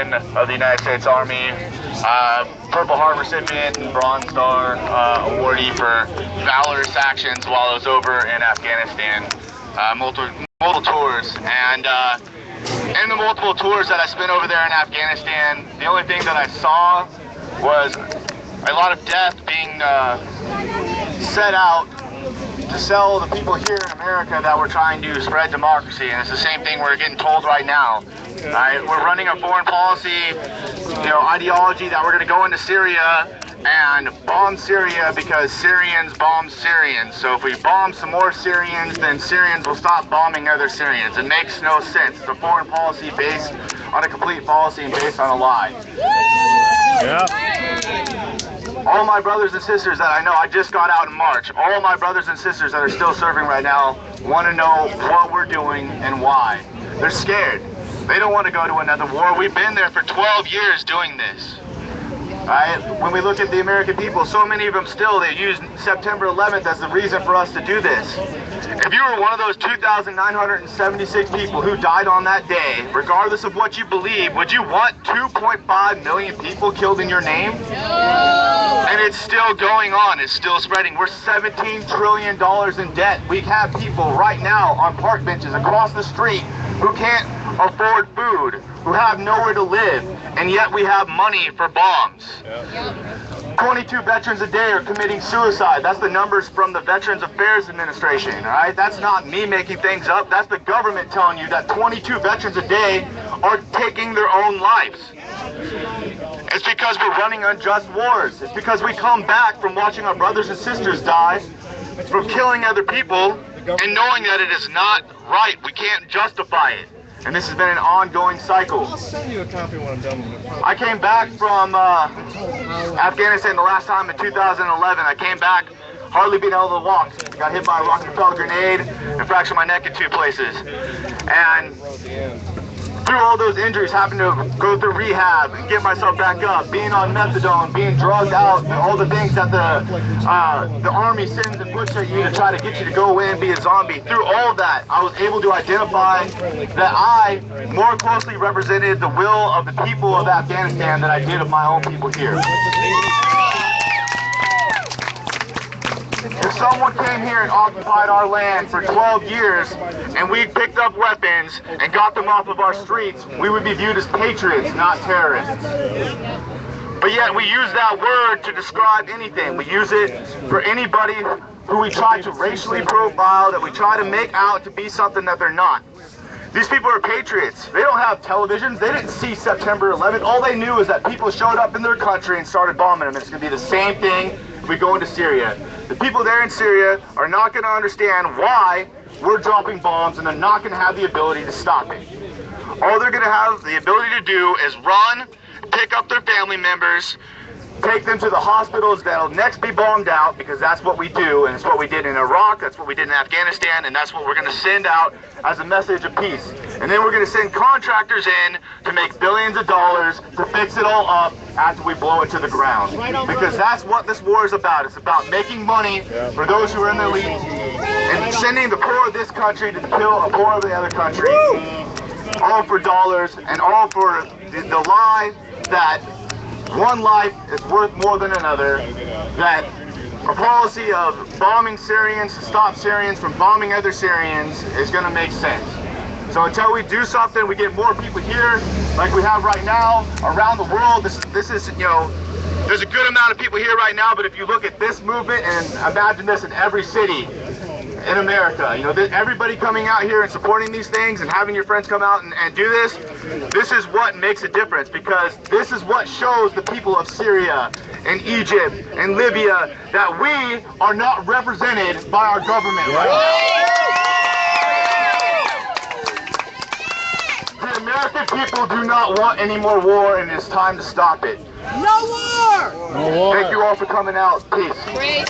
of the United States Army, Purple Heart recipient and Bronze Star awardee for valorous actions while I was over in Afghanistan. Multiple tours, and in the multiple tours that I spent over there in Afghanistan, the only thing that I saw was a lot of death being set out to sell the people here in America that we're trying to spread democracy, and it's the same thing we're getting told right now. We're running a foreign policy, ideology that we're going to go into Syria and bomb Syria because Syrians bomb Syrians. So if we bomb some more Syrians, then Syrians will stop bombing other Syrians. It makes no sense. It's a foreign policy based on a complete fallacy and based on a lie. Yeah. All my brothers and sisters that I know, I just got out in March, all my brothers and sisters that are still serving right now want to know what we're doing and why. They're scared. They don't want to go to another war. We've been there for 12 years doing this. When we look at the American people, so many of them still, they use September 11th as the reason for us to do this. If you were one of those 2,976 people who died on that day, regardless of what you believe, would you want 2.5 million people killed in your name? No. And it's still going on. It's still spreading. We're $17 trillion in debt. We have people right now on park benches across the street who can't afford food, who have nowhere to live, and yet we have money for bombs. Yep. 22 veterans a day are committing suicide. That's the numbers from the Veterans Affairs Administration, all right? That's not me making things up. That's the government telling you that 22 veterans a day are taking their own lives. It's because we're running unjust wars. It's because we come back from watching our brothers and sisters die, from killing other people, and knowing that it is not right. We can't justify it. And this has been an ongoing cycle. I'll send you a copy when I'm done with it. I came back from Afghanistan the last time in 2011. I came back hardly being able to walk. Got hit by a rocket propelled grenade and fractured my neck in 2 places. And through all those injuries, having to go through rehab and get myself back up, being on methadone, being drugged out, all the things that the Army sends and puts at you to try to get you to go away and be a zombie. Through all of that, I was able to identify that I more closely represented the will of the people of Afghanistan than I did of my own people here. If someone came here and occupied our land for 12 years and we picked up weapons and got them off of our streets, we would be viewed as patriots, not terrorists. But yet we use that word to describe anything. We use it for anybody who we try to racially profile, that we try to make out to be something that they're not. These people are patriots. They don't have televisions. They didn't see September 11th. All they knew is that people showed up in their country and started bombing them. It's going to be the same thing if we go into Syria. The people there in Syria are not going to understand why we're dropping bombs, and they're not going to have the ability to stop it. All they're going to have the ability to do is run, pick up their family members, take them to the hospitals that'll next be bombed out, because that's what we do, and it's what we did in Iraq, that's what we did in Afghanistan, and that's what we're going to send out as a message of peace. And then we're going to send contractors in to make billions of dollars to fix it all up after we blow it to the ground. Because that's what this war is about. It's about making money for those who are in the elite and sending the poor of this country to kill the poor of the other country, all for dollars, and all for the lie that one life is worth more than another, that a policy of bombing Syrians to stop Syrians from bombing other Syrians is going to make sense. So until we do something, we get more people here, like we have right now, around the world. This is, there's a good amount of people here right now, but if you look at this movement and imagine this in every city in America, everybody coming out here and supporting these things and having your friends come out and do this, this is what makes a difference, because this is what shows the people of Syria and Egypt and Libya that we are not represented by our government right now. The American people do not want any more war, and it's time to stop it. No war! No war! Thank you all for coming out. Peace. Great.